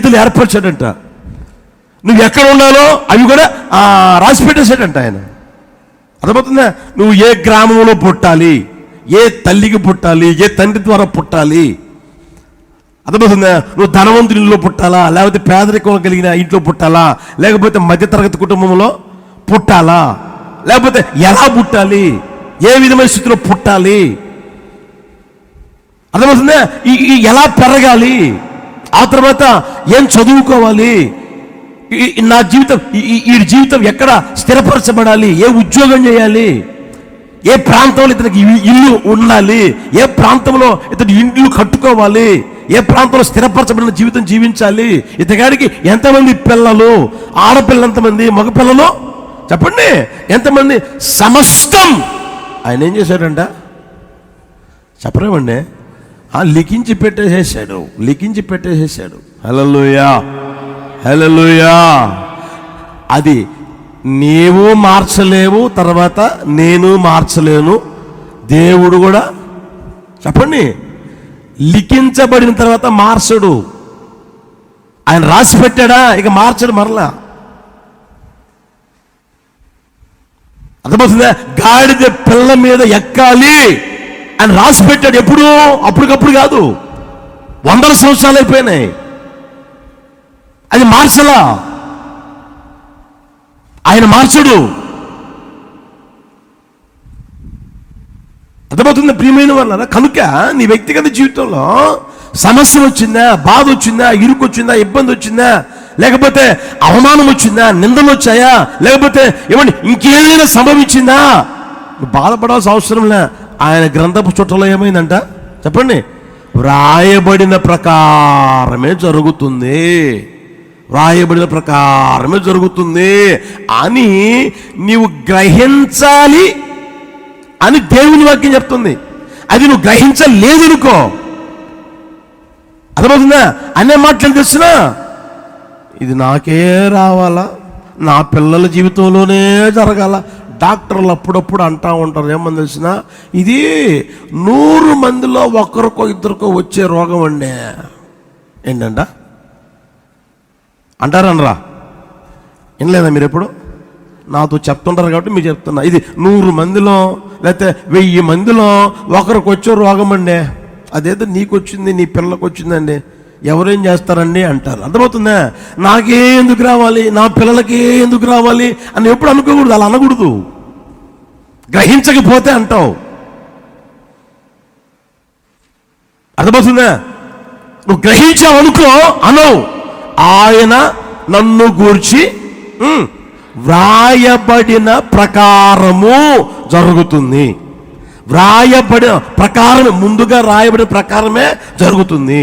సరిహద్దులు ఏర్పరిచాడంట. నువ్వు ఎక్కడ ఉండాలో అవి కూడా రాసి పెట్టేశాడంట ఆయన. అర్థమవుతుందా? నువ్వు ఏ గ్రామంలో పుట్టాలి, ఏ తల్లికి పుట్టాలి, ఏ తండ్రి ద్వారా పుట్టాలి. అర్థమవుతుందా? నువ్వు ధనవంతుని ఇంట్లో పుట్టాలా, లేకపోతే పేదరికం కలిగిన ఇంట్లో పుట్టాలా, లేకపోతే మధ్యతరగతి కుటుంబంలో పుట్టాలా, లేకపోతే ఎలా పుట్టాలి, ఏ విధమైన స్థితిలో పుట్టాలి, అర్థమవుతుందా? ఎలా పెరగాలి, ఆ తర్వాత ఏం చదువుకోవాలి, నా జీవితం ఈ జీవితం ఎక్కడ స్థిరపరచబడాలి, ఏ ఉద్యోగం చేయాలి, ఏ ప్రాంతంలో ఇతనికి ఇల్లు ఉండాలి, ఏ ప్రాంతంలో ఇతను ఇల్లు కట్టుకోవాలి, ఏ ప్రాంతంలో స్థిరపరచబడిన జీవితం జీవించాలి, ఇతగాడికి ఎంతమంది పిల్లలు, ఆడపిల్లలు ఎంతమంది, మగపిల్లలు చెప్పండి ఎంతమంది, సమస్తం ఆయన ఏం చేశాడంట చెప్పరేమండి? లిఖించి పెట్టేసేసాడు. హల్లెలూయా, హల్లెలూయా. అది నీవు మార్చలేవు, తర్వాత నేను మార్చలేను, దేవుడు కూడా చెప్పండి లిఖించబడిన తర్వాత మార్చడు. ఆయన రాసి పెట్టాడా, ఇక మార్చడు మరలా. అర్థమవుతుందా? గాడిద పిల్ల మీద ఎక్కాలి ఆయన రాసి పెట్టాడు. ఎప్పుడు? అప్పటికప్పుడు కాదు, 100 సంవత్సరాలు అయిపోయినాయి. అది మార్చలా, ఆయన మార్చడు. అర్థమవుతుంది ప్రియమైన వాళ్ళ? కనుక నీ వ్యక్తిగత జీవితంలో సమస్య వచ్చిందా, బాధ వచ్చిందా, ఇరుకు వచ్చిందా, ఇబ్బంది వచ్చిందా, లేకపోతే అవమానం వచ్చిందా, నిందలు వచ్చాయా, లేకపోతే ఏమండి ఇంకేదైనా సంభవించిందా, బాధపడాల్సిన అవసరం లే. ఆయన గ్రంథపు చుట్టలో ఏమైందంట చెప్పండి, వ్రాయబడిన ప్రకారమే జరుగుతుంది, వ్రాయబడిన ప్రకారమే జరుగుతుంది అని నీవు గ్రహించాలి అని దేవుని వాక్యం చెప్తుంది. అది నువ్వు గ్రహించలేదు అనుకో, అర్థమవుతుందా? అనే మాటలు తెలిసినా ఇది నాకే రావాలా, నా పిల్లల జీవితంలోనే జరగాల. డాక్టర్లు అప్పుడప్పుడు అంటూ ఉంటారు, ఏమని తెలిసిన, ఇది 100 మందిలో ఒకరికో ఇద్దరికో వచ్చే రోగం అండి. ఏంటంట అంటారనరా? వినలేదా మీరు ఎప్పుడు? నాతో చెప్తుంటారు కాబట్టి మీరు చెప్తున్నా. ఇది 100 మందిలో లేకపోతే 1000 మందిలో ఒకరికి వచ్చే రోగం అండి. అదేదో నీకు వచ్చింది, నీ పిల్లలకు వచ్చిందండి, ఎవరేం చేస్తారండి అంటారు. అర్థమవుతుందా? నాకే ఎందుకు రావాలి, నా పిల్లలకే ఎందుకు రావాలి అని ఎప్పుడు అనుకోకూడదు, అలా అనకూడదు. గ్రహించకపోతే అంటావు. అర్థమవుతుందా? నువ్వు గ్రహించావు అనుకో అనవు, ఆయన నన్ను గూర్చి వ్రాయబడిన ప్రకారము జరుగుతుంది. వ్రాయబడిన ప్రకారమే, ముందుగా రాయబడిన ప్రకారమే జరుగుతుంది.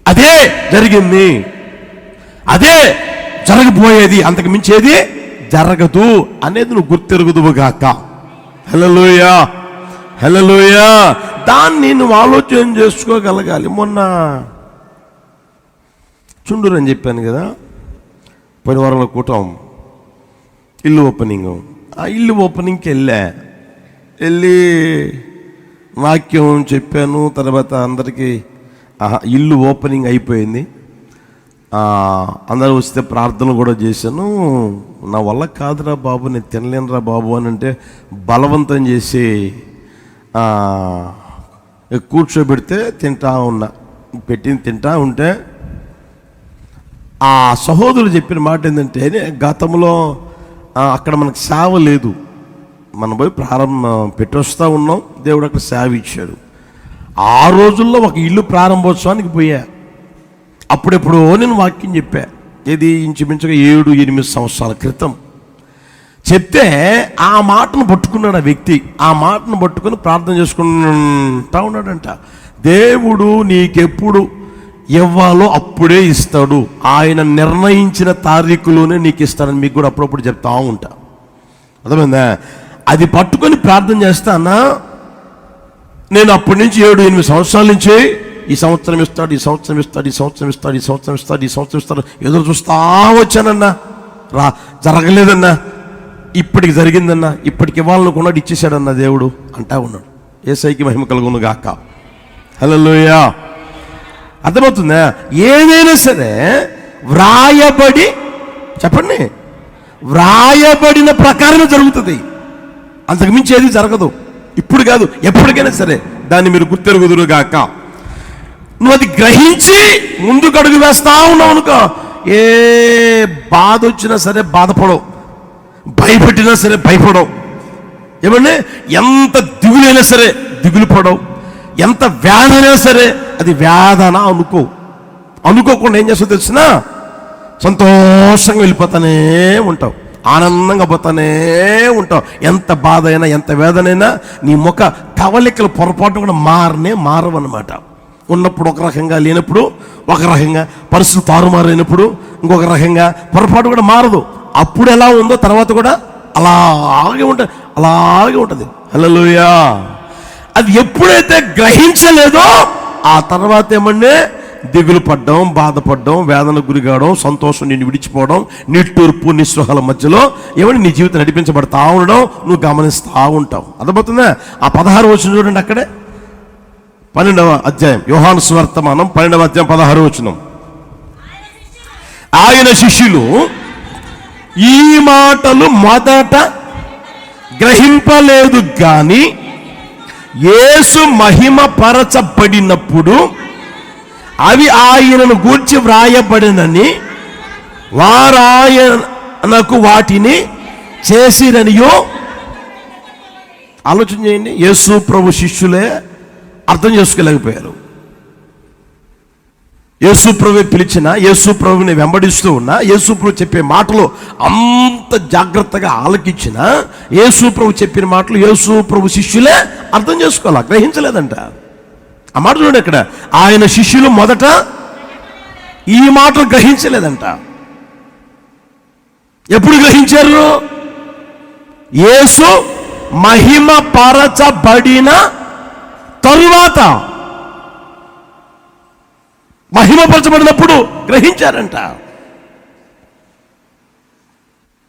అదే జరిగింది, అదే జరగబోయేది, అంతకు మించేది జరగదు అనేది నువ్వు గుర్తెరుగుదువు గాక. హల్లెలూయా, హల్లెలూయా. దాన్ని నువ్వు ఆలోచన చేసుకోగలగాలి. మొన్న చుండూరు అని చెప్పాను కదా, పోయిన వారంలో కూటం ఇల్లు ఓపెనింగ్. ఆ ఇల్లు ఓపెనింగ్కి వెళ్ళి వాక్యం చెప్పాను. తర్వాత అందరికీ ఇల్లు ఓపెనింగ్ అయిపోయింది. అందరూ వస్తే ప్రార్థనలు కూడా చేశాను. నా వల్ల కాదురా బాబు, నేను తినలేనురా బాబు అని అంటే బలవంతం చేసి కూర్చోబెడితే పెట్టింది తింటా ఉంటే ఆ సహోదరులు చెప్పిన మాట ఏంటంటే, గతంలో అక్కడ మనకు సేవ లేదు, మనం పోయి పెట్టొస్తూ ఉన్నాం, దేవుడు అక్కడ సేవ ఇచ్చాడు. ఆ రోజుల్లో ఒక ఇల్లు ప్రారంభోత్సవానికి పోయా. అప్పుడెప్పుడో నేను వాక్యం చెప్పా, ఇది ఇంచుమించుగా 7-8 సంవత్సరాల క్రితం చెప్తే ఆ మాటను పట్టుకున్నాడు ఆ వ్యక్తి. ఆ మాటను పట్టుకుని ప్రార్థన చేసుకుంటా ఉన్నాడంట. దేవుడు నీకెప్పుడు ఇవ్వాలో అప్పుడే ఇస్తాడు, ఆయన నిర్ణయించిన తారీఖులోనే నీకు ఇస్తాడని మీకు కూడా అప్పుడప్పుడు చెప్తా ఉంటా. అర్థమైందా? అది పట్టుకొని ప్రార్థన చేస్తానా, నేను అప్పటి నుంచి 7-8 సంవత్సరాల నుంచి ఈ సంవత్సరం ఇస్తాడు, ఈ సంవత్సరం ఇస్తాడు, ఈ సంవత్సరం ఇస్తాడు, ఈ సంవత్సరం ఇస్తాడు, ఈ సంవత్సరం ఇస్తాడు, ఎదురు చూస్తా వచ్చానన్నా, జరగలేదన్నా, ఇప్పటికి జరిగిందన్నా, ఇప్పటికి ఇవ్వాలనుకున్నాడు, ఇచ్చేసాడన్నా దేవుడు అంటా ఉన్నాడు. యేసయ్యకి మహిమ కలుగును గాక. హల్లెలూయా. అర్థమవుతుందా? ఏదైనా సరే వ్రాయబడి, చెప్పండి, వ్రాయబడిన ప్రకారమే జరుగుతుంది. అంతకు మించి ఏది జరగదు. ఇప్పుడు కాదు, ఎప్పటికైనా సరే దాన్ని మీరు గుర్తెరుగుదురుగాక. నువ్వు అది గ్రహించి ముందుకు అడుగు వేస్తా ఉన్నావు అనుకో, ఏ బాధ వచ్చినా సరే బాధపడవు, భయపెట్టినా సరే భయపడవు, ఏమండి ఎంత దిగులైనా సరే దిగులు పడవు, ఎంత వేదన సరే అది వేదన అనుకోకుండా ఏం చేస్తావు తెలిసినా, సంతోషంగా వెళ్ళిపోతానే ఉంటావు, ఆనందంగా పోతానే ఉంటావు. ఎంత బాధ అయినా ఎంత వేదనైనా నీ ముఖ కవలికలు పొరపాటు కూడా మారవన్నమాట. ఉన్నప్పుడు ఒక రకంగా, లేనప్పుడు ఒక రకంగా, పరిస్థితులు తారుమారైనప్పుడు ఇంకొక రకంగా, పొరపాటు కూడా మారదు. అప్పుడు ఎలా ఉందో తర్వాత కూడా అలాగే ఉంటుంది. హల్లెలూయా. అది ఎప్పుడైతే గ్రహించలేదో ఆ తర్వాత ఏమంటే దిగులు పడ్డం, బాధపడ్డం, వేదన గురి కావడం, సంతోషం నిన్ను విడిచిపోవడం, నిట్టూర్పు నిస్పృహల మధ్యలో ఏమని నీ జీవితం నడిపించబడతా ఉండడం నువ్వు గమనిస్తూ ఉంటావు. అర్థమవుతుందా? ఆ 16 వచనం చూడండి, అక్కడే 12వ అధ్యాయం యోహాను సువార్తమానం 12వ అధ్యాయం 16వ వచనం. ఆయన శిష్యులు ఈ మాటలు మొదట గ్రహింపలేదు గాని యేసు మహిమ పరచబడినప్పుడు అవి ఆయనను గూర్చి వ్రాయబడినని వారు ఆయనకు వాటిని చేసిరనియో. ఆలోచన చేయండి. యేసు ప్రభు శిష్యులే అర్థం చేసుకోలేకపోయారు. యేసు ప్రభు పిలిచిన, యేసు ప్రభుని వెంబడిస్తూ ఉన్న, యేసు ప్రభు చెప్పే మాటలు అంత జాగ్రత్తగా ఆలకించిన, యేసు ప్రభు చెప్పిన మాటలు యేసు ప్రభు శిష్యులే అర్థం చేసుకోవాలా, గ్రహించలేదంట. ఆ మాట చూడండి ఇక్కడ, ఆయన శిష్యులు మొదట ఈ మాటలు గ్రహించలేదంట. ఎప్పుడు గ్రహించారు? యేసు మహిమ పరచబడిన తరువాత, మహిమపరచబడినప్పుడు గ్రహించారంట.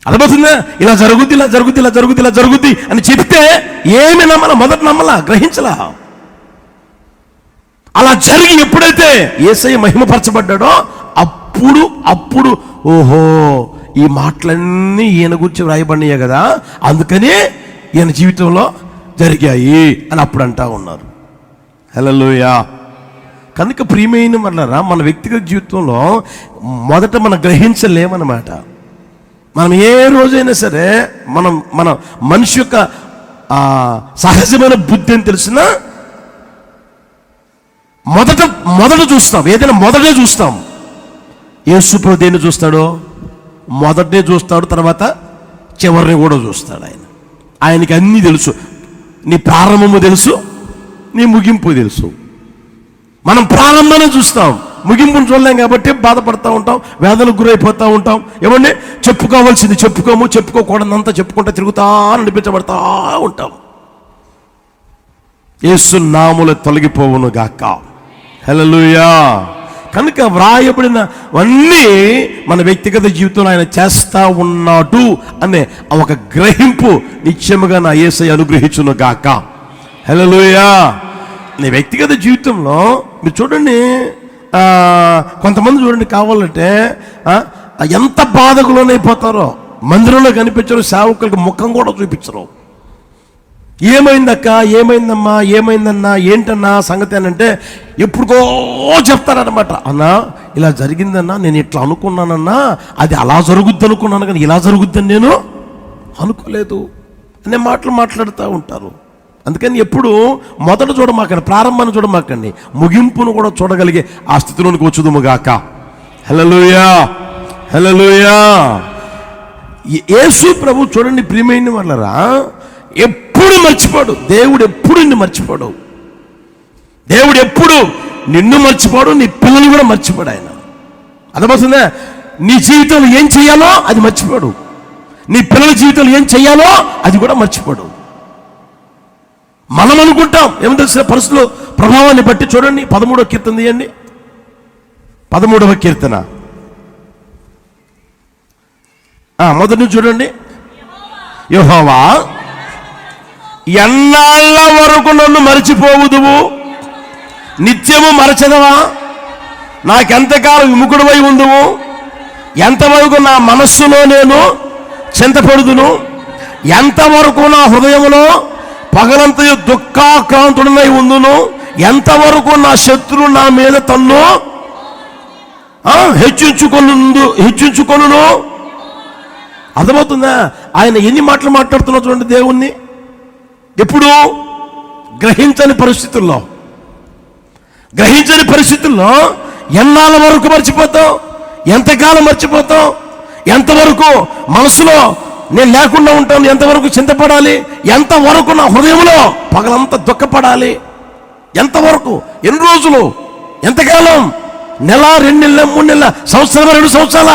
అర్థమవుతుందా? ఇలా జరుగుద్ది అని చెప్తే ఏమి మొదట నమ్మలా, గ్రహించలా. అలా జరిగి ఎప్పుడైతే యేసయ్య మహిమపరచబడ్డాడో అప్పుడు ఓహో, ఈ మాటలన్నీ ఈయన గురించి వ్రాయబడినాయే కదా, అందుకని ఈయన జీవితంలో జరిగాయి అని అప్పుడు అంటా ఉన్నారు. హల్లెలూయా. కనుక ప్రియమైన వాళ్ళరా, మన వ్యక్తిగత జీవితంలో మొదట మనం గ్రహించలేమన్నమాట. మనం ఏ రోజైనా సరే మన మనిషి యొక్క సహజమైన బుద్ధి అని తెలిసినా మొదట చూస్తాం, ఏదైనా మొదటే చూస్తాం. యేసు ప్రభువు దేన్ని చూస్తాడో మొదటనే చూస్తాడు, తర్వాత చివరిని కూడా చూస్తాడు. ఆయనకి అన్నీ తెలుసు. నీ ప్రారంభము తెలుసు, నీ ముగింపు తెలుసు. మనం ప్రారంభాన్ని చూస్తాం, ముగింపును చూడలేం కాబట్టి బాధపడతా ఉంటాం, వేదనకు గురైపోతూ ఉంటాం. ఏమండి, చెప్పుకోవాల్సింది చెప్పుకోము, చెప్పుకోకూడదంతా చెప్పుకుంటా తిరుగుతా నడిపించబడతా ఉంటాం. యేసు నామములు తొలగిపోవును గాక. హల్లెలూయా. కనుక వ్రాయబడినవన్నీ మన వ్యక్తిగత జీవితంలో ఆయన చేస్తా ఉన్నాడు అనే ఒక గ్రహింపు నిత్యముగా నా యేసయ్య అనుగ్రహించును గాక. హల్లెలూయా. నీ వ్యక్తిగత జీవితంలో మీరు చూడండి, కొంతమంది చూడండి, కావాలంటే ఎంత బాధకు లోనైపోతారో, మందిరంలో కనిపించరు, సేవకులకు ముఖం కూడా చూపించరు. ఏమైందక్క, ఏమైందమ్మా, ఏమైందన్నా, ఏంటన్నా సంగతి అని అంటే ఎప్పుడుకో చెప్తారనమాట. అన్నా ఇలా జరిగిందన్నా, నేను ఇట్లా అనుకున్నానన్నా, అది అలా జరుగుద్ది అనుకున్నాను కానీ ఇలా జరుగుద్దని నేను అనుకోలేదు అనే మాటలు మాట్లాడుతూ ఉంటారు. అందుకని ఎప్పుడు మొదట చూడమాకండి, ప్రారంభాన్ని చూడమాకండి, ముగింపును కూడా చూడగలిగే ఆ స్థితిలోనికి వచ్చుదుముగాక. హల్లెలూయా, హల్లెలూయా. యేసు ప్రభు చూడండి ప్రియమైన వాళ్ళరా, ఎప్పుడు మర్చిపోడు దేవుడు, ఎప్పుడు నిన్ను మర్చిపోడు దేవుడు, ఎప్పుడు నిన్ను మర్చిపోడు, నీ పిల్లలు కూడా మర్చిపోడు ఆయన. అర్థమవుతుందా? నీ జీవితంలో ఏం చెయ్యాలో అది మర్చిపోడు, నీ పిల్లల జీవితంలో ఏం చెయ్యాలో అది కూడా మర్చిపోడు. మనం అనుకుంటాం ఏమో తెలిసిన పరిస్థితులు ప్రభావాన్ని బట్టి. చూడండి 13వ కీర్తన తీయండి, 13వ కీర్తన మొదటి చూడండి. యెహోవా, ఎన్నాళ్ళ వరకు నన్ను మరచిపోవుదువు, నిత్యము మరచదవా? నాకెంతకాలం విముఖుడవై ఉందువు, ఎంతవరకు నా మనస్సులో నేను చింతపడుదును, ఎంతవరకు నా హృదయంలో పగలంతయు దుఃఖాక్రాంతుడనై ఉందును, ఎంతవరకు నా శత్రువు నా మీద తన్ను హెచ్చించుకొను. అర్థమవుతుందా? ఆయన ఎన్ని మాటలు మాట్లాడుతున్నా చూడండి దేవుణ్ణి. ఎప్పుడు గ్రహించని పరిస్థితుల్లో ఎన్నాళ్ళ వరకు మర్చిపోతావు? ఎంతకాలం మర్చిపోతావు? ఎంతవరకు మనసులో నేను లేకుండా ఉంటాను? ఎంతవరకు చింతపడాలి? ఎంతవరకు నా హృదయంలో పగలంతా దుఃఖపడాలి? ఎంతవరకు? ఎన్ని రోజులు? ఎంతకాలం? నెల, 2 నెలల, 3 నెలల, సంవత్సరం, 2 సంవత్సరాల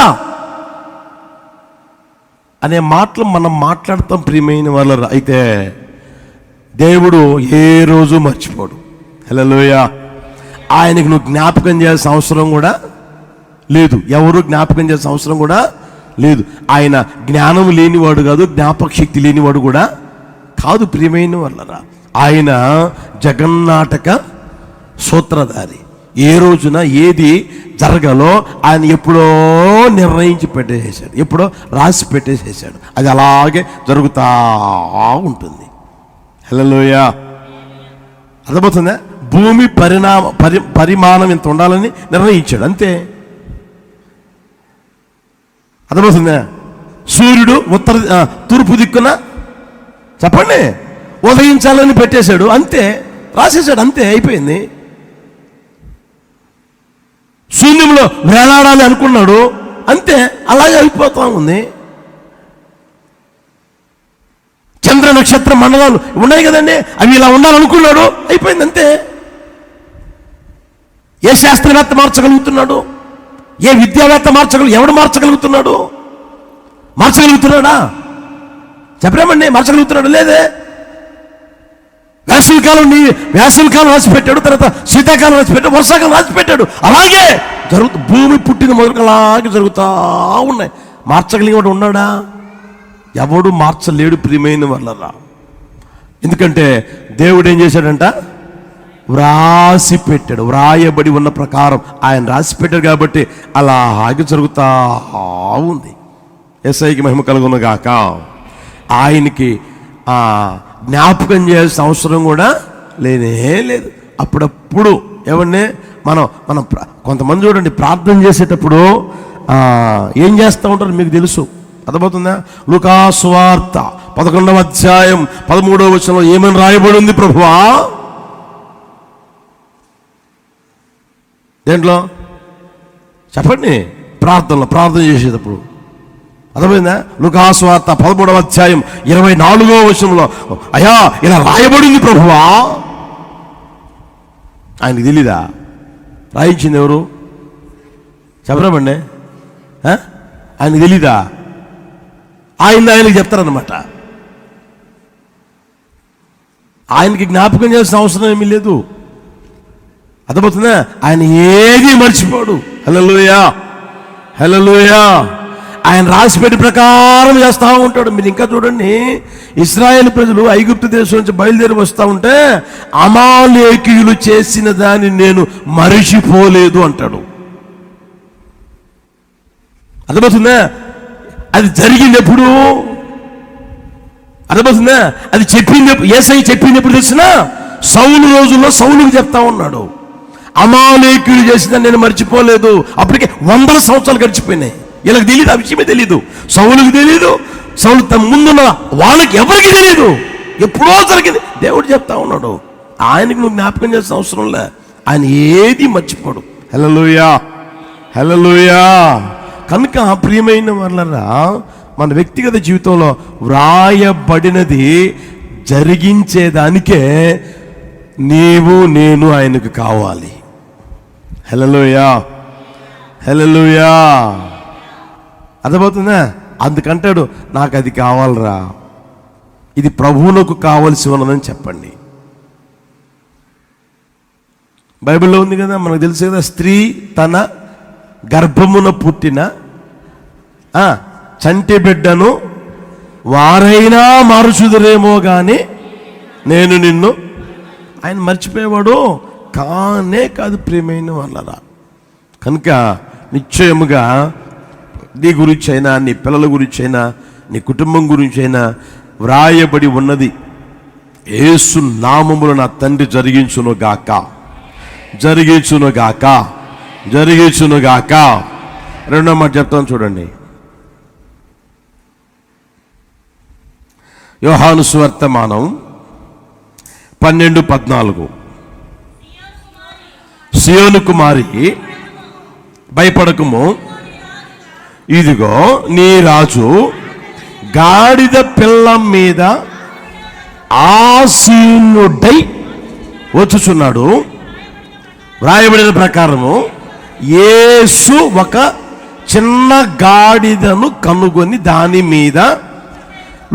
అనే మాటలు మనం మాట్లాడతాం ప్రియమైన వాళ్ళ. అయితే దేవుడు ఏ రోజు మర్చిపోడు. హల్లెలూయా. ఆయనకు నువ్వు జ్ఞాపకం చేయాల్సిన అవసరం కూడా లేదు. ఎవరు జ్ఞాపకం చేయాల్సిన అవసరం కూడా లేదు. ఆయన జ్ఞానం లేనివాడు కాదు, జ్ఞాపక శక్తి లేనివాడు కూడా కాదు ప్రియమైన వాళ్ళరా. ఆయన జగన్నాటక సూత్రధారి. ఏ రోజున ఏది జరగాలో ఆయన ఎప్పుడో నిర్ణయించి పెట్టేసాడు, ఎప్పుడో రాసి పెట్టేసేసాడు. అది అలాగే జరుగుతూ ఉంటుంది. హల్లెలూయా. అర్థమవుతుందా? భూమి పరిమాణం ఇంత ఉండాలని నిర్ణయించాడు, అంతే. అర్థమవుతుందా? సూర్యుడు తూర్పు దిక్కున చెప్పండి ఉదయించాలని పెట్టేశాడు, అంతే. రాసేసాడు, అంతే, అయిపోయింది. శూన్యంలో వేలాడాలి అనుకున్నాడు, అంతే, అలాగే అయిపోతా ఉంది. చంద్ర నక్షత్ర మండలాలు ఉన్నాయి కదండి, అవి ఇలా ఉండాలనుకున్నాడు, అయిపోయింది, అంతే. ఏ శాస్త్రవేత్త మార్చగలుగుతున్నాడు? ఏ విద్యావేత్త ఎవడు మార్చగలుగుతున్నాడు? మార్చగలుగుతున్నాడా? చెప్పలేమండి. మార్చగలుగుతున్నాడు? లేదే. వేసవికాలం రాసి పెట్టాడు, తర్వాత శీతాకాలం రాసి పెట్టాడు, వర్షాకాలం రాసి పెట్టాడు. అలాగే భూమి పుట్టిన మొదలు అలాగే జరుగుతూ ఉన్నాయి. మార్చగలిగేవాడు ఉన్నాడా? ఎవడు మార్చలేడు ప్రియమైన వాళ్ళరా. ఎందుకంటే దేవుడు ఏం చేశాడంట? వ్రాసి పెట్టాడు. వ్రాయబడి ఉన్న ప్రకారం ఆయన రాసి పెట్టాడు కాబట్టి అలాగే జరుగుతూ ఉంది. యేసయ్యకి మహిమ కలుగును గాక. ఆయనకి జ్ఞాపకం చేయాల్సిన అవసరం కూడా లేనే లేదు. అప్పుడప్పుడు ఎవరిని మనం కొంతమంది చూడండి, ప్రార్థన చేసేటప్పుడు ఏం చేస్తూ ఉంటారు మీకు తెలుసు. అర్థమవుతుందా? లూకా సువార్త 11వ అధ్యాయం 13వ వచనంలో ఏమని రాయబడి ఉంది ప్రభువా? దేంట్లో చెప్పండి? ప్రార్థన చేసేటప్పుడు. అర్థమైందా? లూకా సువార్త 13వ అధ్యాయం 24వ వచనంలో అయ్యా ఇలా రాయబడింది ప్రభువా. ఆయనకి తెలీదా? రాయించింది ఎవరు? చెప్పరామండి. ఆయనకి తెలీదా? ఆయనకి చెప్తారన్నమాట. ఆయనకి జ్ఞాపకం చేయాల్సిన అవసరం ఏమీ లేదు. అర్థమవుతుందా? ఆయన ఏది మర్చిపోడు. హల్లెలూయా, హల్లెలూయా. ఆయన రాసిపెట్టి ప్రకారం చేస్తూ ఉంటాడు. మీరు ఇంకా చూడండి, ఇశ్రాయేలు ప్రజలు ఐగుప్తు దేశం నుంచి బయలుదేరి వస్తూ ఉంటే అమాలేకీయులు చేసిన దాన్ని నేను మరిచిపోలేదు అంటాడు. అర్థమవుతుందా? అది జరిగింది ఎప్పుడు? అర్థమవుతుందా? అది చెప్పింది యేసయ్య చెప్పింది ఎప్పుడు తెలిసినా సౌలు రోజుల్లో సౌలుకు చెప్తా ఉన్నాడు. అమాలేకీయులు చేసిన నేను మర్చిపోలేదు. అప్పటికే 100 సంవత్సరాలు గడిచిపోయినాయి. వీళ్ళకి తెలియదు, ఆ విషయమే తెలీదు. సౌలుకి తెలీదు, సౌలు తమ ముందున్న వాళ్ళకి ఎవరికి తెలియదు. ఎప్పుడో జరిగింది. దేవుడు చెప్తా ఉన్నాడు. ఆయనకి నువ్వు జ్ఞాపకం చేసిన అవసరం లే. ఆయన ఏది మర్చిపోడు. హల్లెలూయా, హల్లెలూయా. కనుక ప్రియమైన వాళ్ళరా, మన వ్యక్తిగత జీవితంలో వ్రాయబడినది జరిగించేదానికే నీవు నేను ఆయనకు కావాలి. హల్లెలూయా, హల్లెలూయా. అర్థమవుతుందా? అందుకంటాడు నాకు అది కావాలరా, ఇది ప్రభువునకు కావలసి ఉన్నదని చెప్పండి. బైబిల్లో ఉంది కదా, మనకు తెలుసు కదా, స్త్రీ తన గర్భమున పుట్టిన చంటి బిడ్డను వారైనా మారుచుదురేమో కానీ నేను నిన్ను. ఆయన మర్చిపోయేవాడు కానే కాదు ప్రియమైన వాళ్ళరా, కనుక నిశ్చయముగా నీ గురించి అయినా, నీ పిల్లల గురించి అయినా, నీ కుటుంబం గురించి అయినా వ్రాయబడి ఉన్నది. యేసు నామములో నా తండ్రి జరిగించునుగాక, జరిగించునుగాక, జరిగించునుగాక. రెండో మాట చెప్తాను చూడండి. యోహాను సువార్తమానం 12:14. సియోను కుమారి భయపడకుము, ఇదిగో నీ రాజు గాడిద పిల్ల మీద ఆసీనుడై వచ్చుచున్నాడు. వ్రాయబడిన ప్రకారము యేసు ఒక చిన్న గాడిదను కనుగొని దాని మీద,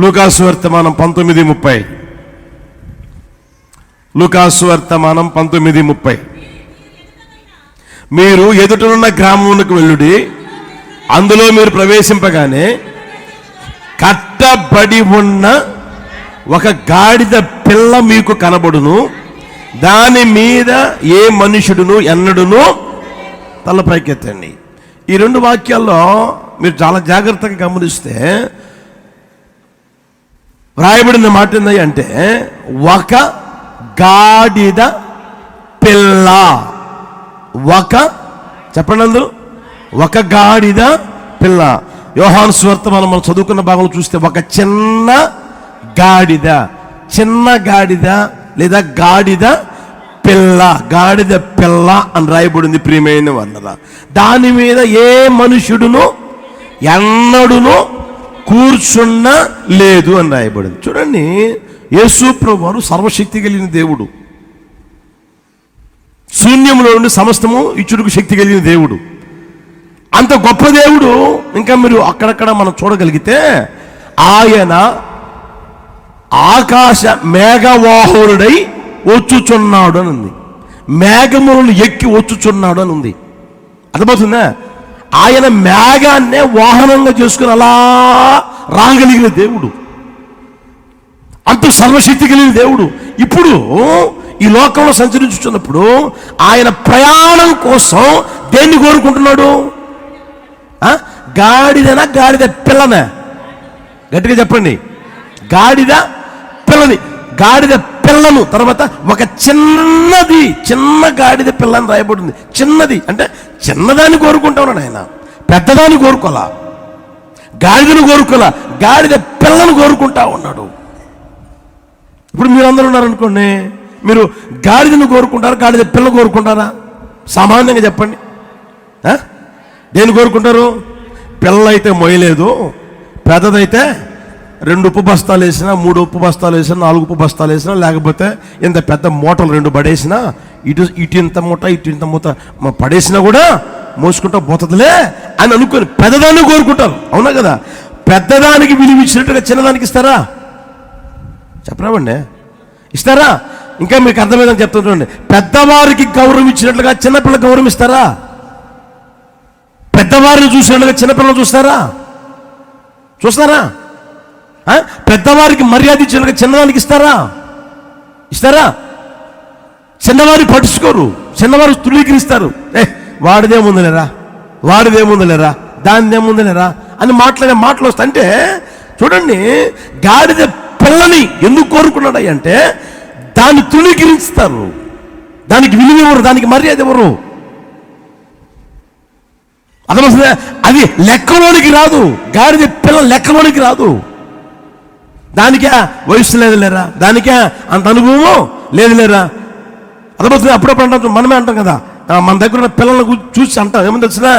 లూకాసు వర్తమానం 19:30, లూకాసు వర్తమానం 19:30, మీరు ఎదుటనున్న గ్రామమునకు వెళ్ళుడి, అందులో మీరు ప్రవేశింపగానే కట్టబడి ఉన్న ఒక గాడిద పిల్ల మీకు కనబడును, దాని మీద ఏ మనుషుడును ఎన్నడును తల పైకెత్తండి. ఈ రెండు వాక్యాల్లో మీరు చాలా జాగ్రత్తగా గమనిస్తే వ్రాయబడిన మాట ఏంది అంటే, ఒక గాడిద పిల్ల. చెప్పండి అందరూ, ఒక గాడిద పిల్ల. యోహాను సువార్త మనం చదువుకున్న భాగంలో చూస్తే ఒక చిన్న గాడిద, చిన్న గాడిద లేదా గాడిద పిల్ల, గాడిద పిల్ల అని రాయబడింది. ప్రియమైన వాళ్ళరా, దాని మీద ఏ మనుషుడును ఎన్నడును కూర్చున్న లేదు అని రాయబడింది. చూడండి, యేసు ప్రభువు సర్వశక్తి కలిగిన దేవుడు, శూన్యంలో నుండి సమస్తము ఇచ్చుటకు శక్తి కలిగిన దేవుడు. అంత గొప్ప దేవుడు. ఇంకా మీరు అక్కడక్కడ మనం చూడగలిగితే ఆయన ఆకాశ మేఘవాహనుడై వచ్చుచున్నాడు అని ఉంది, మేఘములను ఎక్కి వచ్చుచున్నాడు అని ఉంది. అర్థమవుతుందా? ఆయన మేఘాన్నే వాహనంగా చేసుకుని అలా రాగలిగిన దేవుడు, అంత సర్వశక్తి కలిగిన దేవుడు. ఇప్పుడు ఈ లోకంలో సంచరించుతున్నప్పుడు ఆయన ప్రయాణం కోసం దేన్ని కోరుకుంటున్నాడు? గాడిదనా గాడిద పిల్లనా? గట్టిగా చెప్పండి. గాడిద పిల్లని, గాడిద పిల్లను, తర్వాత ఒక చిన్నది, చిన్న గాడిద పిల్లని రాయబడింది. చిన్నది అంటే చిన్నదాన్ని కోరుకుంటా ఉన్నాడు ఆయన, పెద్దదాన్ని కోరుకోలా, గాడిదను కోరుకోలా, గాడిద పిల్లను కోరుకుంటా ఉన్నాడు. ఇప్పుడు మీరు అందరూ ఉన్నారనుకోండి, మీరు గాడిదను కోరుకుంటారా, గాడిద పిల్ల కోరుకుంటారా? సామాన్యంగా చెప్పండి, దేన్ని కోరుకుంటారు? పిల్ల అయితే మొయ్యలేదు, పెద్దదైతే 2 ఉప్పు బస్తాలు వేసినా, 3 ఉప్పు బస్తాలు వేసినా, 4 ఉప్పు బస్తాలు వేసినా, లేకపోతే ఇంత పెద్ద మూటలు 2 పడేసినా, ఇటు ఇంత మూట ఇటు ఇంత మూట పడేసినా కూడా మోసుకుంటా పోతుందిలే అని అనుకొని పెద్దదాన్ని కోరుకుంటారు. అవునా కదా? పెద్దదానికి విలువ ఇచ్చినట్టుగా చిన్నదానికి ఇస్తారా? చెప్పరావండి, ఇస్తారా? ఇంకా మీకు అర్థమైందని చెప్తాను చూడండి. పెద్దవారికి గౌరవం ఇచ్చినట్లుగా చిన్నపిల్ల గౌరవం ఇస్తారా? పెద్దవారిని చూసినట్లుగా చిన్నపిల్లలు చూస్తారా? పెద్దవారికి మర్యాద ఇచ్చినట్లుగా చిన్నదానికి ఇస్తారా? చిన్నవారి పట్టించుకోరు, చిన్నవారు తులీకరిస్తారు. వాడిదేముందలేరా, దానిదేముందలేరా అని మాట్లాడే మాటలు వస్తాయంటే, చూడండి, గాడిద పిల్లని ఎందుకు కోరుకున్నాడు అంటే దాన్ని తులీకరిస్తారు, దానికి విలువ ఇవ్వరు, దానికి మర్యాద ఇవ్వరు. అర్థమవుతుందా? అది లెక్కలోనికి రాదు, గాడిద పిల్ల లెక్కలోనికి రాదు. దానికే వయస్సు లేదు లేరా, దానికే అంత అనుభవం లేదు లేరా. అర్థమవుతుంది? అప్పుడప్పుడు అంటాం, మనమే అంటాం కదా, మన దగ్గర ఉన్న పిల్లలను చూసి అంటాం, ఏమని తెలిసినా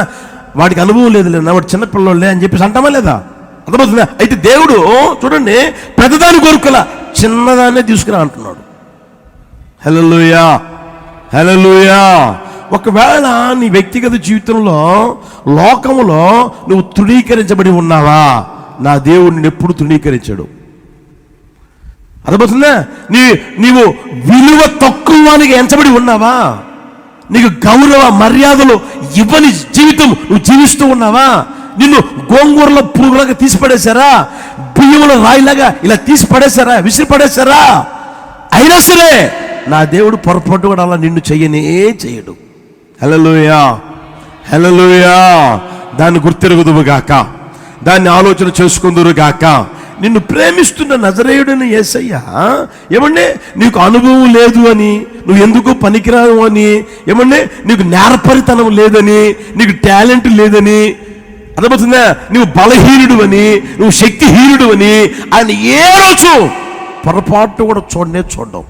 వాడికి అనుభవం లేదు లేదా, వాడు చిన్న పిల్లలే అని చెప్పేసి అంటామా లేదా? అర్థమవుతుందా? అయితే దేవుడు చూడండి, పెద్దదాన్ని కోరుకోలా, చిన్నదాన్నే తీసుకురా అంటున్నాడు. హల్లెలూయా, హల్లెలూయా. ఒకవేళ నీ వ్యక్తిగత జీవితంలో, లోకములో నువ్వు తృణీకరించబడి ఉన్నావా? నా దేవుడిని ఎప్పుడు తృణీకరించాడు. అర్థమవుతుందా? నీవు విలువ తక్కువనికి ఎంచబడి ఉన్నావా? నీకు గౌరవ మర్యాదలు ఇవ్వని జీవితం నువ్వు జీవిస్తూ ఉన్నావా? నిన్ను గోంగూరలో పురుగులాగా తీసి పడేశారా? బియ్యంలో రాయిలాగా ఇలా తీసి పడేశారా? విసిరి పడేశారా? అయినా సరే నా దేవుడు పొరపాటు కూడా అలా నిన్ను చెయ్యడు. హల్లెలూయా, హల్లెలూయా. దాన్ని గుర్తెరుగుదువు గాక, దాన్ని ఆలోచన చేసుకుందురు గాక. నిన్ను ప్రేమిస్తున్న నజరేయుడని యేసయ్య ఏమంటే నీకు అనుభవం లేదు అని, నువ్వు ఎందుకు పనికిరావు అని, ఏమంటే నీకు నేర్పరితనం లేదని, నీకు టాలెంట్ లేదని, అర్థమవుతుందా, నువ్వు బలహీనుడు అని, నువ్వు శక్తిహీనుడు అని ఆయన ఏ రోజు పొరపాటు కూడా చూడడం.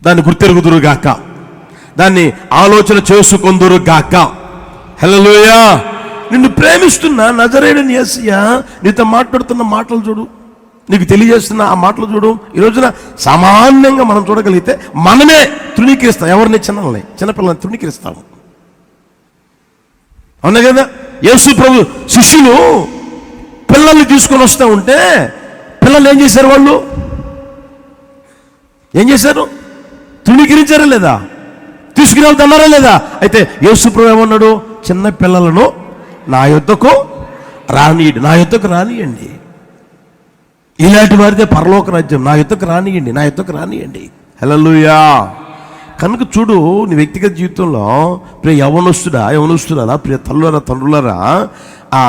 దాన్ని గుర్తెరుగుదురు గాక, దాన్ని ఆలోచన చేసుకుందురు గాక. హల్లెలూయా. నిన్ను ప్రేమిస్తున్న నజరేయుడైన యేసయ్య నీతో మాట్లాడుతున్న మాటలు చూడు, నీకు తెలియజేస్తున్న ఆ మాటలు చూడు. ఈ రోజున సామాన్యంగా మనం చూడగలిగితే మనమే తృణీకరిస్తాం, ఎవరిని చిన్నపిల్లల్ని తృణీకరిస్తాము. అవునా కదా? యేసు ప్రభు శిష్యులు పిల్లల్ని తీసుకొని వస్తూ ఉంటే పిల్లలు ఏం చేశారు? వాళ్ళు ఏం చేశారు? తృణీకరించారా లేదా? తీసుకుని వెళ్తున్నారా లేదా? అయితే యేసు ప్రభు ఏమన్నాడు? చిన్న పిల్లలను నా యొద్దకు రానియండి, ఇలాంటి వారిదే పరలోక రాజ్యం, నా యొద్దకు రానియండి. హల్లెలూయా. కనుక చూడు, నీ వ్యక్తిగత జీవితంలో ప్రియ యవనస్తుడా, ప్రియ తండ్రులారా, ఆ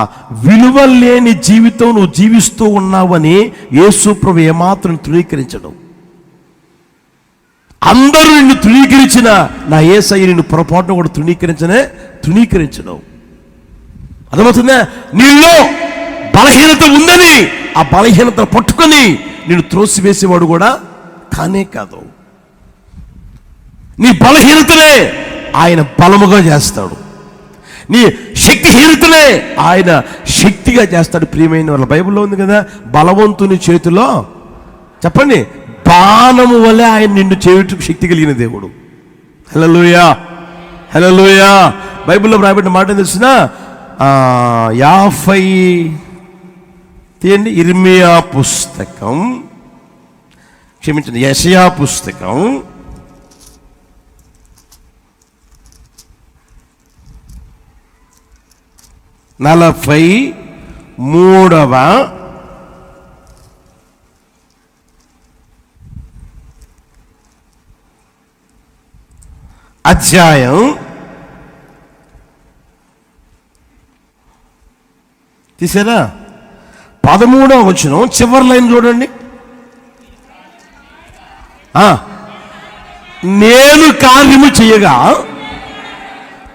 విలువ లేని జీవితం నువ్వు జీవిస్తూ ఉన్నావని యేసు ప్రభు ఏమాత్రం తృణీకరించడం. అందరూ నిన్ను తృణీకరించిన నా యేసయ్య నిన్ను పొరపాటును కూడా తృణీకరించడం. అర్థమవుతుందా? నీలో బలహీనత ఉందని ఆ బలహీనతను పట్టుకొని నిన్ను త్రోసివేసేవాడు కూడా కానే కాదు. నీ బలహీనతనే ఆయన బలముగా చేస్తాడు, నీ శక్తిహీనతనే ఆయన శక్తిగా చేస్తాడు. ప్రియమైన వాళ్ళ బైబిల్లో ఉంది కదా, బలవంతుని చేతిలో చెప్పండి బాణము వలె ఆయన నిన్ను చేయుటకు శక్తి కలిగిన దేవుడు. హల్లెలూయా, హల్లెలూయా. బైబిల్లో రాయబడిన మాట తెలిసిన 50 తీయండి, ఇర్మియా పుస్తకం, క్షమించండి, యెషయా పుస్తకం 43వ అధ్యాయం తీసారా? 13వ వచనం చివరి లైన్ చూడండి. నేను కార్యము చేయగా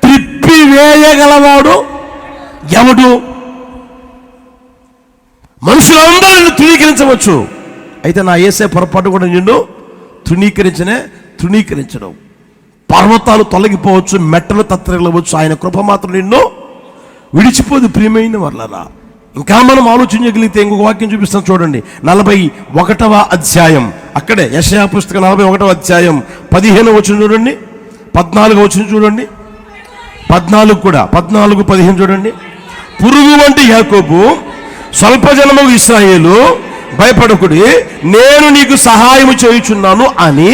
త్రిప్పివేయగలవాడు ఎవడు? మనుషులందరూ నిన్ను తృణీకరించవచ్చు, అయితే నా యేసే పొరపాటు కూడా నిన్ను తృణీకరించడం. పర్వతాలు తొలగిపోవచ్చు, మెట్టలు తత్తరిల్లవచ్చు, ఆయన కృప మాత్రం నిన్ను విడిచిపోదు. ప్రియమైన వాళ్ళరా, ఇంకా మనం ఆలోచించగలిగితే ఇంకొక వాక్యం చూపిస్తాం చూడండి. 41వ అధ్యాయం, అక్కడే యెషయా పుస్తకం 41వ అధ్యాయం 15వ వచనం చూడండి, 14వ వచనం చూడండి, 14-15 చూడండి. పురుగు వంటి యాకోబు, స్వల్ప జనము ఇశ్రాయేలు, భయపడకుడి, నేను నీకు సహాయము చేయుచున్నాను అని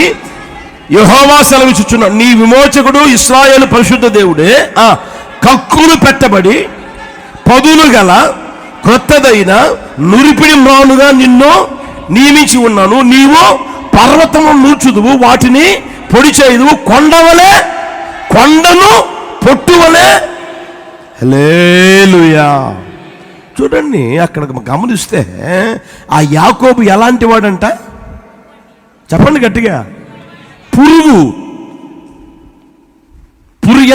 యెహోవా సెలవిచ్చుచున్నాడు. నీ విమోచకుడు ఇశ్రాయేలు పరిశుద్ధ దేవుడే. కక్కులు పెట్టబడి పదులు గల క్రొత్తదైన నురిపిడి మ్రానుగా నిన్ను నియమించి ఉన్నాను. నీవు పర్వతము నూర్చుదువు, వాటిని పొడి చేయుదువు, కొండను పొట్టువలే. హల్లెలూయా. చూడండి, అక్కడ గమనిస్తే ఆ యాకోబు ఎలాంటి వాడంట చెప్పండి గట్టిగా? పురుగు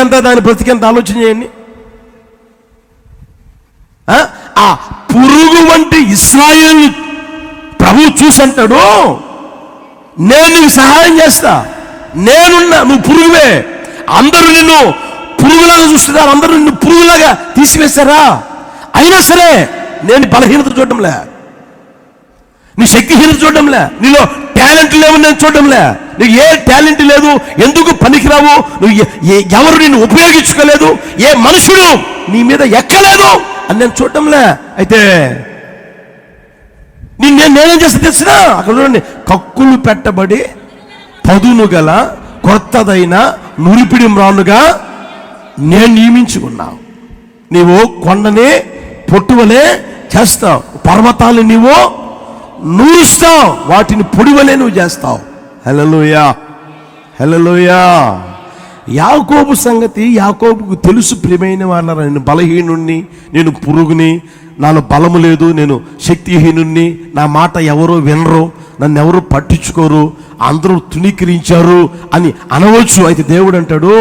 ఎంత, దాని బ్రతికెంత ఆలోచన చేయండి. ఆ పురుగు వంటి ఇశ్రాయేలు ప్రభు చూసంటాడు, నేను నీకు సహాయం చేస్తా, నేనున్నా, నువ్వు పురుగువే. అందరూ నిన్ను పురుగులాగా చూస్తున్నారు, అందరూ నిన్ను పురుగులాగా తీసివేశారా? అయినా సరే నేను బలహీనత చూడడంలే, నీ శక్తిహీనత చూడడంలే, నీలో టాలెంట్ లేవు నేను చూడడంలే. నీకు ఏ టాలెంట్ లేదు, ఎందుకు పనికిరావు, నువ్వు ఎవరు నిన్ను ఉపయోగించుకోలేదు, ఏ మనుషుడు నీ మీద ఎక్కలేదు అని నేను చూడడంలే. అయితే నేనేం చేస్తా తెలిసినా, అక్కడ చూడండి, కక్కులు పెట్టబడి పదును గల కొత్తదైన నురిపిడి మ్రానుగా నేను నియమించుకున్నావు. నీవు కొండని పొట్టువలే చేస్తావు, పర్వతాలు నీవు నూరుస్తావు, వాటిని పొడివలే నువ్వు చేస్తావు. హల్లెలూయా, హల్లెలూయా. యాకోబు సంగతి యాకోబుకు తెలుసు, ప్రియమైన వాళ్ళరా, నేను బలహీనుణ్ణి, నేను పురుగుని, నాలో బలము లేదు, నేను శక్తిహీనుణ్ణి, నా మాట ఎవరో వినరు, నన్ను ఎవరు పట్టించుకోరు, అందరూ తుణీకరించారు అని అనవచ్చు. అయితే దేవుడు అంటాడు,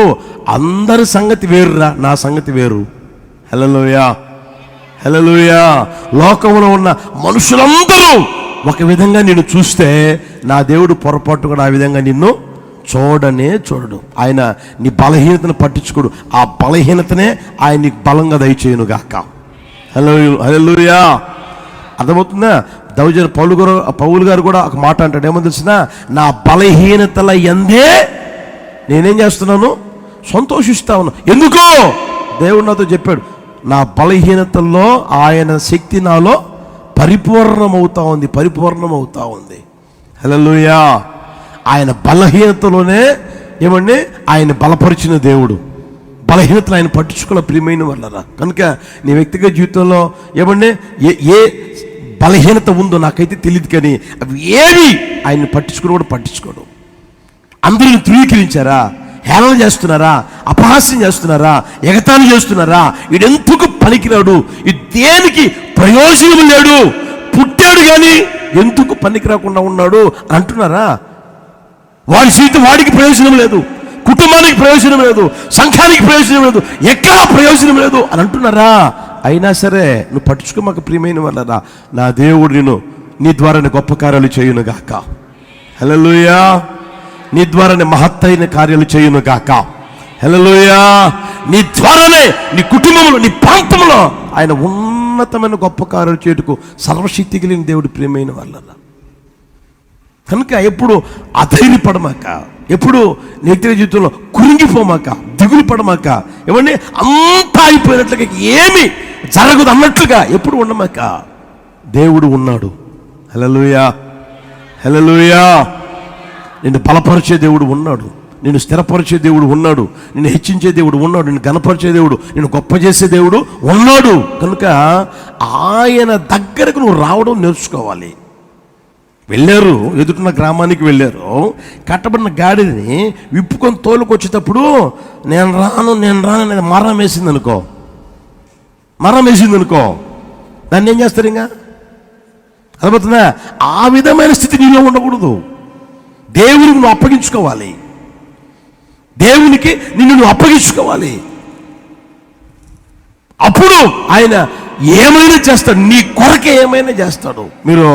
అందరి సంగతి వేరురా, నా సంగతి వేరు. హల్లెలూయా, హల్లెలూయా. లోకంలో ఉన్న మనుషులందరూ ఒక విధంగా నిన్ను చూస్తే, నా దేవుడు పొరపాటు కూడా ఆ విధంగా నిన్ను చూడడు. ఆయన నీ బలహీనతను పట్టించుకోడు, ఆ బలహీనతనే ఆయన నీకు బలంగా దయచేయును గాక. హల్లెలూయా. అర్థమవుతుందా? దైవజనుడు పౌలు గారు కూడా ఒక మాట అంటాడు, ఏమో తెలిసిన, నా బలహీనతల యందే నేనేం చేస్తున్నాను, సంతోషిస్తా ఉన్నాను. ఎందుకో దేవుడు నాతో చెప్పాడు, నా బలహీనతల్లో ఆయన శక్తి నాలో పరిపూర్ణమవుతా ఉంది. హల్లెలూయా. ఆయన బలహీనతలోనే ఏమండి ఆయన బలపరిచిన దేవుడు. బలహీనతలు ఆయన పట్టించుకోవాలి, ప్రియమైన వాళ్ళరా. కనుక నీ వ్యక్తిగత జీవితంలో ఏమండి ఏ బలహీనత ఉందో నాకైతే తెలియదు, కానీ అవి ఏవి ఆయన్ని పట్టించుకోడు. అందరిని ధృవీకరించారా, హేళన చేస్తున్నారా, అపహాస్యం చేస్తున్నారా, ఎగతాళి చేస్తున్నారా, వీడెందుకు పనికిరాడు, ఇది దేనికి ప్రయోజనం లేడు, పుట్టాడు కానీ ఎందుకు పనికి రాకుండా ఉన్నాడు అంటున్నారా? వాడి జీవితం వాడికి ప్రయోజనం లేదు, కుటుంబానికి ప్రయోజనం లేదు, సంఘానికి ప్రయోజనం లేదు, ఎక్కడా ప్రయోజనం లేదు అని అంటున్నారా? అయినా సరే నువ్వు పట్టించుకోమాక, ప్రియమైన వాళ్ళరా. నా దేవుడు నీ ద్వారానే గొప్ప కార్యాలు చేయును గాక. హల్లెలూయా. నీ ద్వారానే మహత్తైన కార్యాలు చేయును గాక. హల్లెలూయా. నీ ద్వారానే నీ కుటుంబంలో, నీ ప్రాంతంలో ఆయన ఉన్నతమైన గొప్ప కార్యాలు చేయుటకు సర్వశక్తి కలిగిన దేవుడు, ప్రియమైన వాళ్ళరా. కనుక ఎప్పుడు అధైర్యపడమాక, ఎప్పుడు వ్యక్తిగత జీవితంలో కురింగిపోమాక, దిగులు పడమాక, ఏమండి అంతా అయిపోయినట్లుగా ఏమి జరగదు అన్నట్లుగా ఎప్పుడు ఉండమాక. దేవుడు ఉన్నాడు. హల్లెలూయా, హల్లెలూయా. నిన్ను బలపరిచే దేవుడు ఉన్నాడు, నిన్ను స్థిరపరిచే దేవుడు ఉన్నాడు, నిన్ను హెచ్చించే దేవుడు ఉన్నాడు, నిన్ను ఘనపరిచే దేవుడు, నిన్ను గొప్ప చేసే దేవుడు ఉన్నాడు. కనుక ఆయన దగ్గరకు నువ్వు రావడం నేర్చుకోవాలి. వెళ్ళారు, ఎదుటిన్న గ్రామానికి వెళ్ళారు, కట్టబడిన గాడిని విప్పుకొని తోలుకొచ్చేటప్పుడు నేను రాను అనేది మరం వేసింది అనుకో, దాన్ని ఏం చేస్తారు? ఇంకా అర్థమవుతుందా? ఆ విధమైన స్థితి నీలో ఉండకూడదు. దేవునికి నువ్వు అప్పగించుకోవాలి, దేవునికి నిన్ను నువ్వు అప్పగించుకోవాలి. అప్పుడు ఆయన ఏమైనా చేస్తాడు, నీ కొరకే ఏమైనా చేస్తాడు. మీరు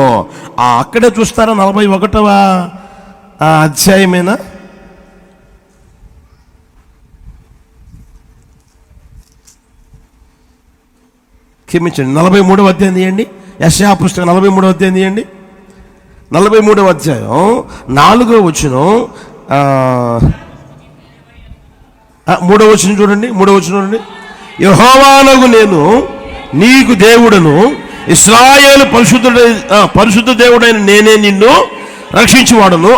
అక్కడే చూస్తారా, 41వ అధ్యాయమేనా, క్షమించండి, 43వ అధ్యాయం తీయండి. యెషయా పుస్తకం 43వ అధ్యాయం తీయండి. 43వ అధ్యాయం 4వ వచనం, 3వ వచనం చూడండి. 3వ వచనం చూడండి. యెహోవానగు నేను నీకు దేవుడను, ఇశ్రాయేలు పరిశుద్ధ దేవుడైన నేనే నిన్ను రక్షించువాడును.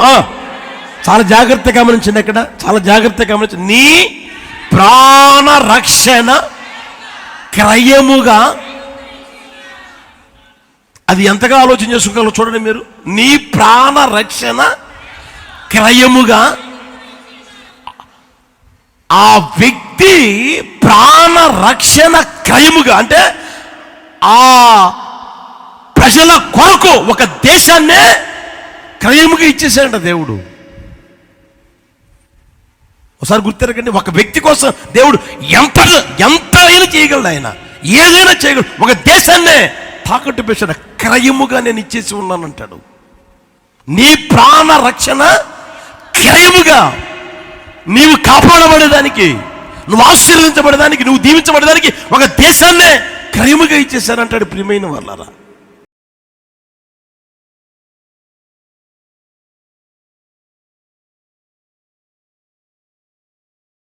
చాలా జాగ్రత్తగా గమనించండి, అక్కడ చాలా జాగ్రత్తగా గమనించండి. నీ ప్రాణ రక్షణ క్రయముగా, అది ఎంతగా ఆలోచన చేసుకోగలరో చూడండి మీరు. నీ ప్రాణ రక్షణ క్రయముగా, ఆ వ్యక్తి ప్రాణ రక్షణ క్రయముగా అంటే ఆ ప్రజల కొరకు ఒక దేశాన్నే క్రయముగా ఇచ్చేసాడంట దేవుడు. ఒకసారి గుర్తెరగండి, ఒక వ్యక్తి కోసం దేవుడు ఎంత అయినా చేయగలడు, ఆయన ఏదైనా చేయగలడు. ఒక దేశాన్నే తాకట్టు పెట్టాడు, క్రయముగా నేను ఇచ్చేసి ఉన్నానంటాడు. నీ ప్రాణ రక్షణ క్రయముగా, నీవు కాపాడబడేదానికి, నువ్వు ఆశీర్వదించబడేదానికి, నువ్వు దీవించబడేదానికి ఒక దేశాన్నే క్రయముగా ఇచ్చేసానంటాడు. ప్రియమైన వాళ్ళారా,